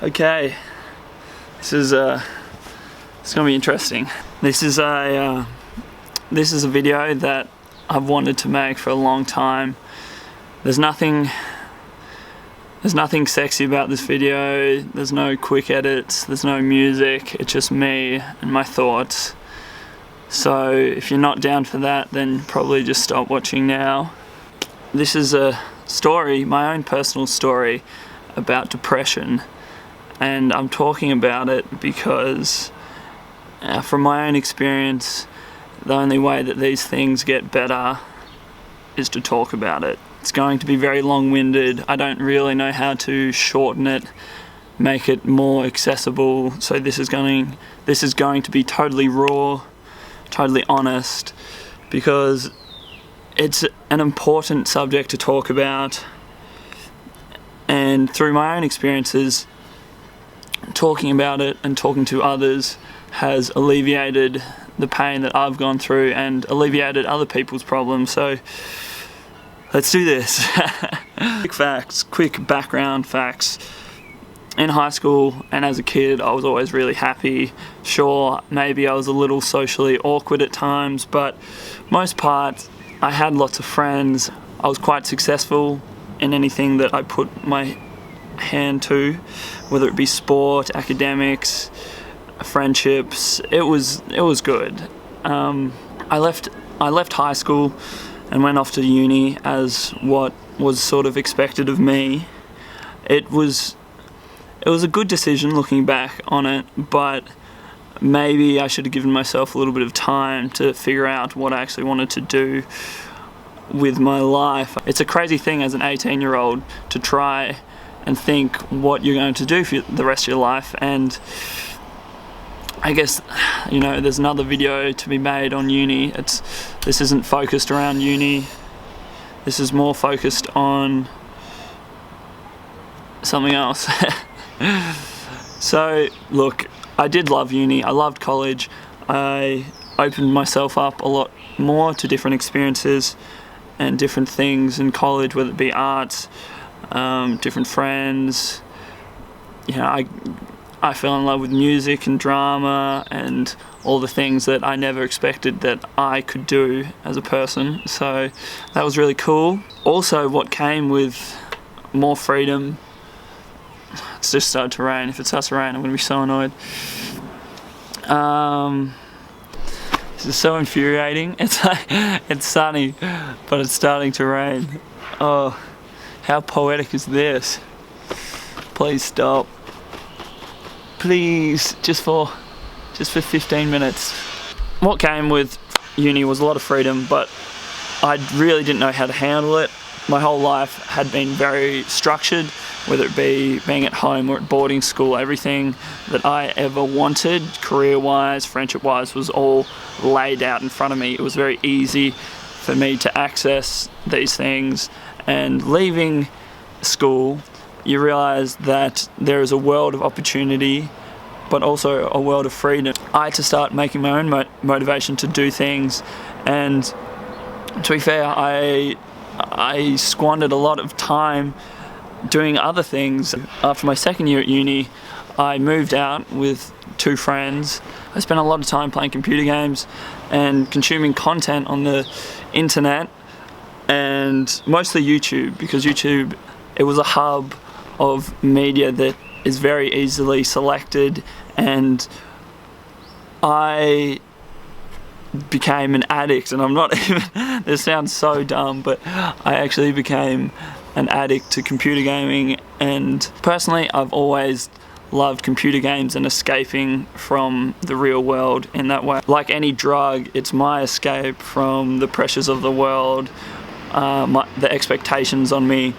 Okay, this is it's gonna be interesting. This is a video that I've wanted to make for a long time. There's nothing sexy about this video. There's no quick edits, there's no music. It's just me and my thoughts. So if you're not down for that, then probably just stop watching now. This is a story, my own personal story about depression, and I'm talking about it because from my own experience, the only way that these things get better is to talk about it. It's going to be very long-winded. I don't really know how to shorten it, make it more accessible. So this is going to be totally raw, totally honest, because it's an important subject to talk about. And through my own experiences, talking about it and talking to others has alleviated the pain that I've gone through and alleviated other people's problems. So let's do this. Quick background facts. In high school and as a kid, I was always really happy. Sure, maybe I was a little socially awkward at times, but most part, I had lots of friends. I was quite successful in anything that I put my hand to, whether it be sport, academics, friendships. It was good. I left high school and went off to uni as what was sort of expected of me. It was a good decision looking back on it, but maybe I should have given myself a little bit of time to figure out what I actually wanted to do with my life. It's a crazy thing as an 18-year-old to try and think what you're going to do for the rest of your life, and I guess, you know, there's another video to be made on uni. This isn't focused around uni. This is more focused on something else. So, look, I did love uni. I loved college. I opened myself up a lot more to different experiences and different things in college, whether it be arts, different friends. You know, I fell in love with music and drama and all the things that I never expected that I could do as a person. So that was really cool. Also, what came with more freedom. It's just started to rain. If it starts to rain, I'm going to be so annoyed. This is so infuriating. It's sunny, but it's starting to rain. Oh, how poetic is this? Please stop. Please, just for 15 minutes. What came with uni was a lot of freedom, but I really didn't know how to handle it. My whole life had been very structured, whether it be being at home or at boarding school. Everything that I ever wanted, career-wise, friendship-wise, was all laid out in front of me. It was very easy for me to access these things. And leaving school, you realise that there is a world of opportunity, but also a world of freedom. I had to start making my own motivation to do things, and to be fair, I squandered a lot of time doing other things. After my second year at uni, I moved out with 2 friends. I spent a lot of time playing computer games and consuming content on the internet, and mostly YouTube, because YouTube, it was a hub of media that is very easily selected, and I became an addict. And I'm not even, this sounds so dumb, but I actually became an addict to computer gaming. And personally, I've always loved computer games and escaping from the real world in that way. Like any drug, it's my escape from the pressures of the world, the expectations on me,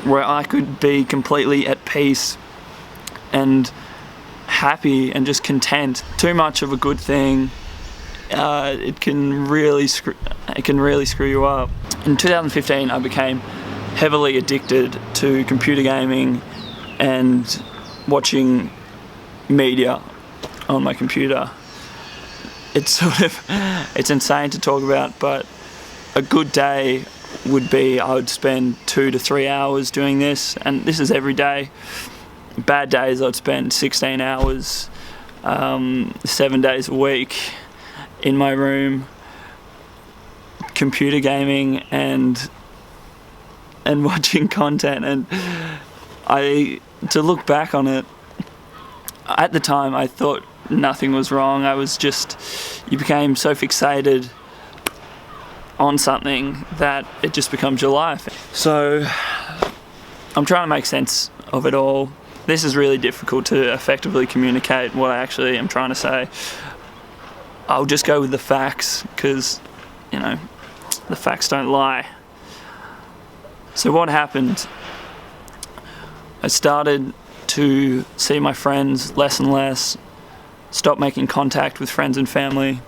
where I could be completely at peace and happy and just content. Too much of a good thing, it can really screw you up. In 2015, I became heavily addicted to computer gaming and watching media on my computer. It's insane to talk about, but a good day would be I would spend 2 to 3 hours doing this, and this is every day. bad days I'd spend 16 hours, 7 days a week in my room, computer gaming and watching content. And to look back on it, at the time I thought nothing was wrong. You became so fixated on something that it just becomes your life. So I'm trying to make sense of it all. This is really difficult to effectively communicate what I actually am trying to say. I'll just go with the facts, because, the facts don't lie. So what happened? I started to see my friends less and less, stop making contact with friends and family.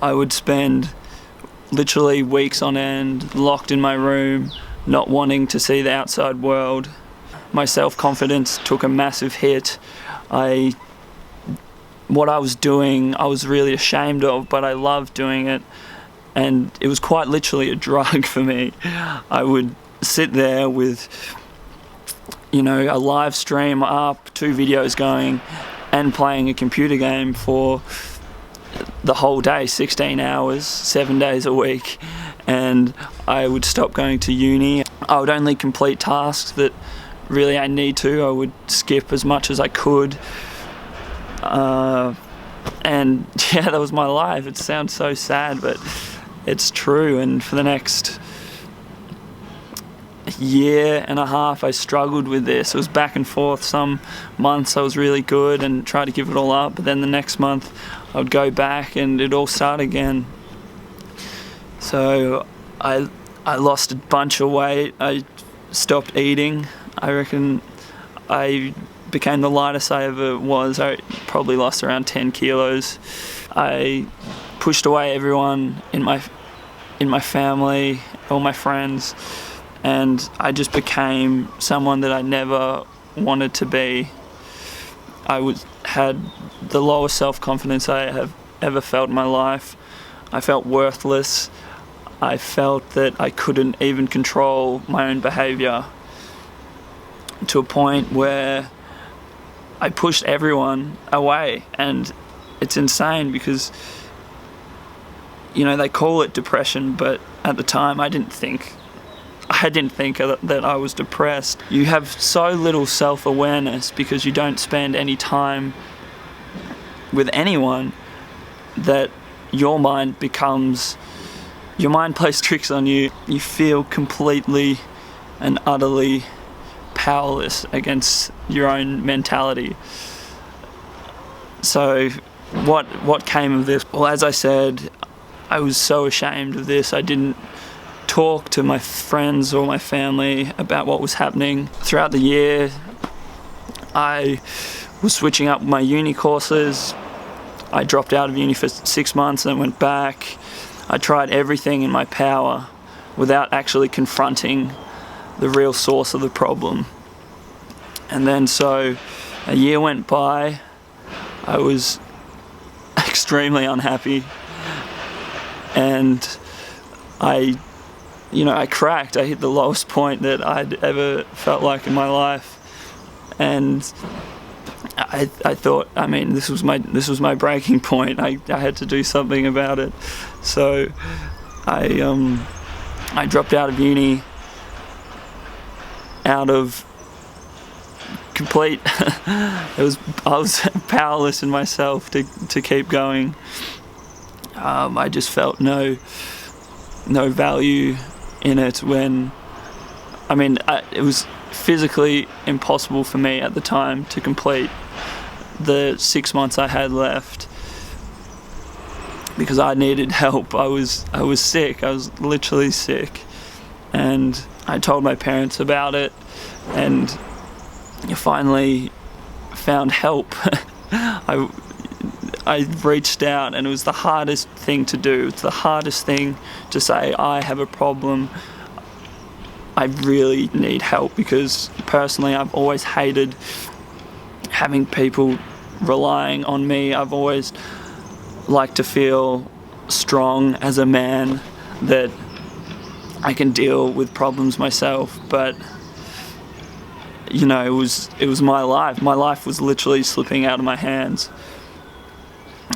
I would spend literally weeks on end locked in my room, not wanting to see the outside world. My self-confidence took a massive hit. What I was doing, I was really ashamed of, but I loved doing it. And it was quite literally a drug for me. I would sit there with, a live stream up, 2 videos going, and playing a computer game for the whole day, 16 hours, 7 days a week. And I would stop going to uni. I would only complete tasks that really I need to. I would skip as much as I could. And yeah, that was my life. It sounds so sad, but it's true. And for the next year and a half I struggled with this. It was back and forth. Some months I was really good and tried to give it all up, but then the next month I would go back and it'd all start again. So I lost a bunch of weight. I stopped eating. I reckon I became the lightest I ever was. I probably lost around 10 kilos. I pushed away everyone in my family, all my friends, and I just became someone that I never wanted to be. I had the lowest self-confidence I have ever felt in my life. I felt worthless. I felt that I couldn't even control my own behaviour, to a point where I pushed everyone away. And it's insane because, they call it depression, but at the time I didn't think that I was depressed. You have so little self-awareness because you don't spend any time with anyone that your mind plays tricks on you. You feel completely and utterly powerless against your own mentality. So what came of this? Well, as I said, I was so ashamed of this. I didn't talk to my friends or my family about what was happening. Throughout the year, I was switching up my uni courses. I dropped out of uni for 6 months and then went back. I tried everything in my power without actually confronting the real source of the problem. And then so a year went by. I was extremely unhappy, and I cracked. I hit the lowest point that I'd ever felt like in my life, and I thought, this was my breaking point. I had to do something about it. So I dropped out of uni, out of complete I was powerless in myself to keep going. I just felt no value in it when it was physically impossible for me at the time to complete the 6 months I had left because I needed help. I was sick. I was literally sick, and I told my parents about it, and finally found help. I reached out, and it was the hardest thing to do. It's the hardest thing to say, I have a problem. I really need help, because personally I've always hated having people relying on me. I've always liked to feel strong as a man, that I can deal with problems myself. But you know, it was my life. My life was literally slipping out of my hands,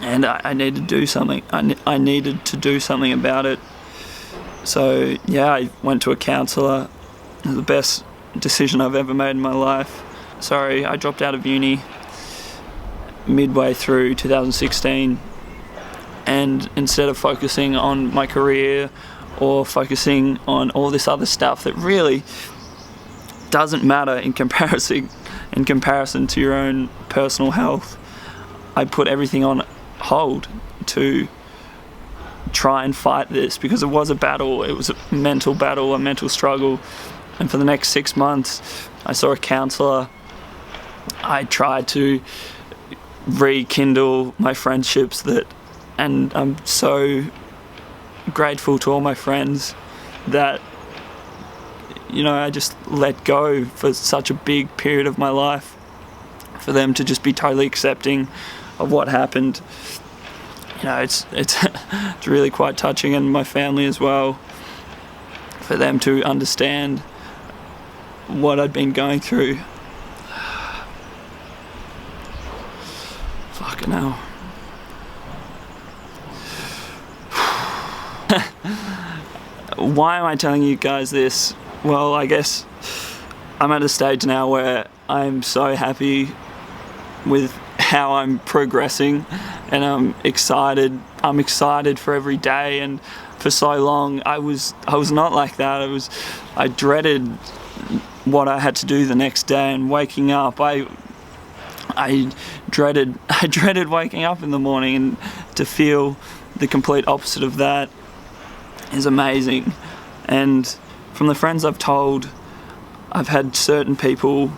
and I needed to do something. I needed to do something about it. So yeah, I went to a counsellor. It was the best decision I've ever made in my life. Sorry, I dropped out of uni midway through 2016, and instead of focusing on my career or focusing on all this other stuff that really doesn't matter in comparison to your own personal health, I put everything on hold to try and fight this, because it was a battle. It was a mental battle, a mental struggle. And for the next 6 months, I saw a counsellor. I tried to rekindle my friendships and I'm so grateful to all my friends that, you know, I just let go for such a big period of my life, for them to just be totally accepting of what happened. You know, it's it's really quite touching, and my family as well, for them to understand what I'd been going through. Fucking hell. Why am I telling you guys this? Well, I guess I'm at a stage now where I'm so happy with how I'm progressing, and I'm excited. I'm excited for every day, and for so long I was not like that. I dreaded what I had to do the next day and waking up. I dreaded waking up in the morning, and to feel the complete opposite of that is amazing. And from the friends I've told, I've had certain people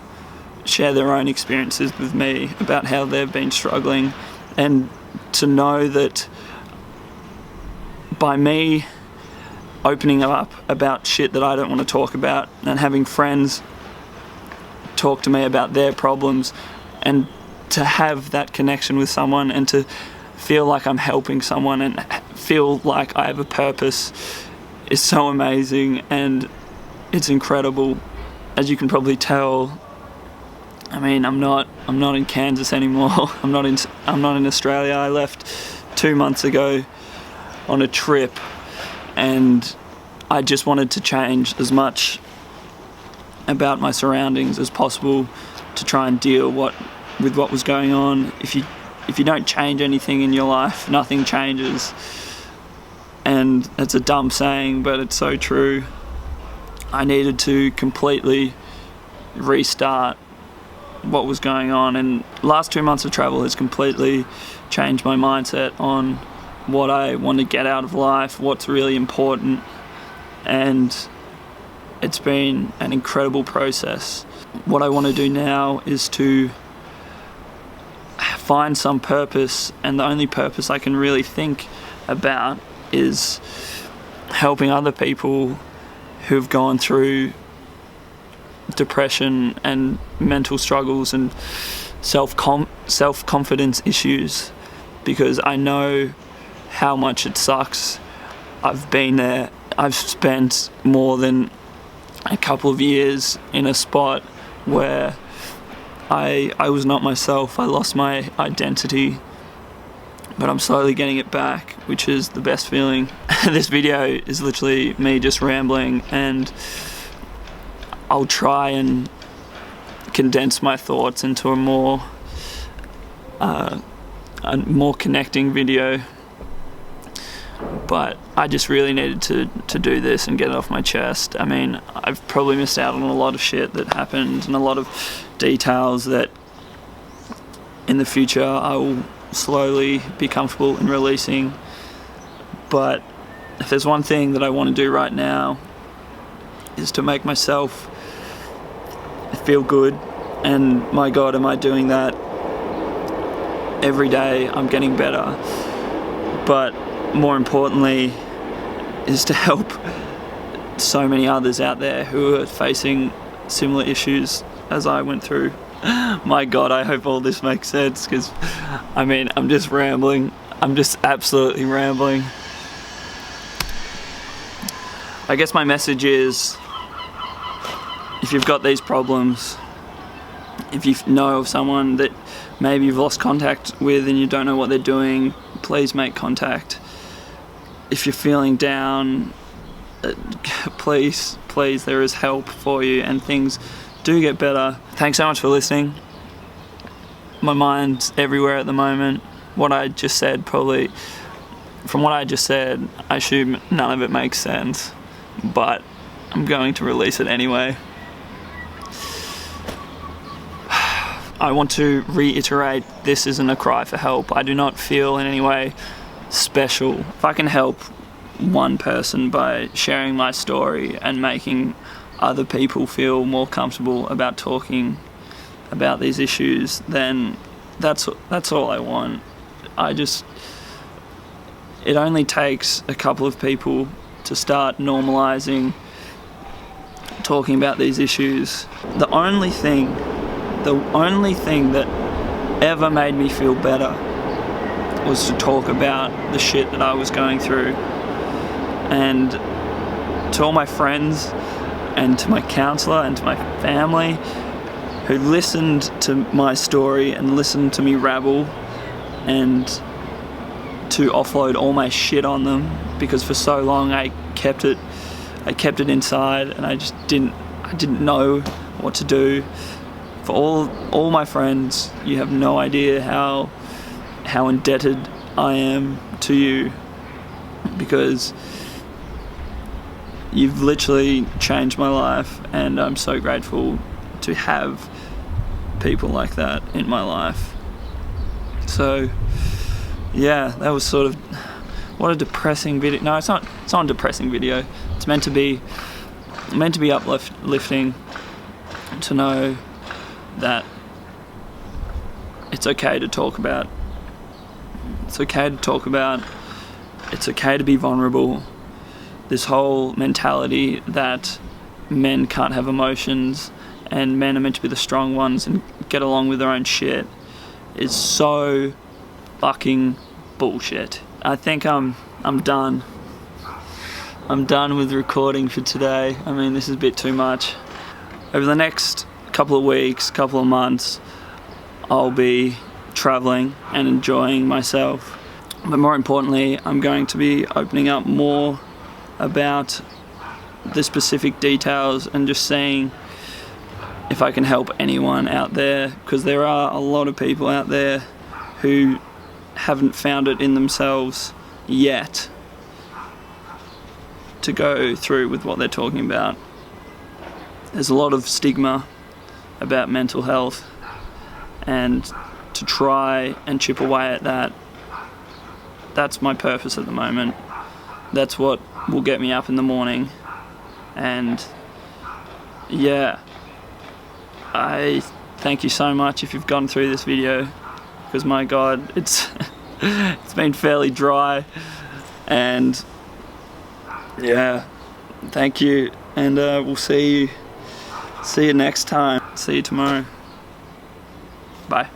share their own experiences with me about how they've been struggling, and to know that by me opening up about shit that I don't want to talk about, and having friends talk to me about their problems, and to have that connection with someone, and to feel like I'm helping someone and feel like I have a purpose, is so amazing, and it's incredible. As you can probably tell, I mean, I'm not in Kansas anymore. I'm not in Australia. I left 2 months ago on a trip, and I just wanted to change as much about my surroundings as possible to try and deal with what was going on. If you don't change anything in your life, nothing changes. And it's a dumb saying, but it's so true. I needed to completely restart what was going on, and last 2 months of travel has completely changed my mindset on what I want to get out of life, what's really important, and it's been an incredible process. What I want to do now is to find some purpose, and the only purpose I can really think about is helping other people who've gone through depression and mental struggles and self-confidence issues, because I know how much it sucks. I've been there. I've spent more than a couple of years in a spot where I was not myself. I lost my identity, but I'm slowly getting it back, which is the best feeling. This video is literally me just rambling, and I'll try and condense my thoughts into a more connecting video. But I just really needed to do this and get it off my chest. I mean, I've probably missed out on a lot of shit that happened, and a lot of details that in the future I will slowly be comfortable in releasing. But if there's one thing that I want to do right now, is to make myself feel good, and my God, am I doing that every day. I'm getting better. But more importantly is to help so many others out there who are facing similar issues as I went through. My God, I hope all this makes sense, because I mean, I'm just rambling. I'm just absolutely rambling. I guess my message is, if you've got these problems, If you know of someone that maybe you've lost contact with and you don't know what they're doing, please make contact. If you're feeling down, please, there is help for you, and things do get better. Thanks so much for listening. My mind's everywhere at the moment. What I just said, from what I just said, I assume none of it makes sense, but I'm going to release it anyway. I want to reiterate, this isn't a cry for help. I do not feel in any way special. If I can help one person by sharing my story and making other people feel more comfortable about talking about these issues, then that's all I want. It only takes a couple of people to start normalizing talking about these issues. The only thing that ever made me feel better was to talk about the shit that I was going through. And to all my friends and to my counselor and to my family who listened to my story and listened to me rabble, and to offload all my shit on them, because for so long I kept it inside, and I didn't know what to do. For all my friends, you have no idea how indebted I am to you, because you've literally changed my life, and I'm so grateful to have people like that in my life. So yeah, that was sort of, what a depressing video. No, it's not a depressing video. It's meant to be uplifting, to know that it's okay to talk about. It's okay to be vulnerable. This whole mentality that men can't have emotions and men are meant to be the strong ones and get along with their own shit is so fucking bullshit. I think I'm done. I'm done with recording for today. I mean, this is a bit too much. Over the next couple of weeks, couple of months, I'll be traveling and enjoying myself. But more importantly, I'm going to be opening up more about the specific details and just seeing if I can help anyone out there, because there are a lot of people out there who haven't found it in themselves yet to go through with what they're talking about. There's a lot of stigma about mental health, and to try and chip away at that, that's my purpose at the moment. That's what will get me up in the morning. And yeah, I thank you so much if you've gone through this video, because my God, it's been fairly dry, and yeah, thank you, and we'll see you next time. See you tomorrow. Bye.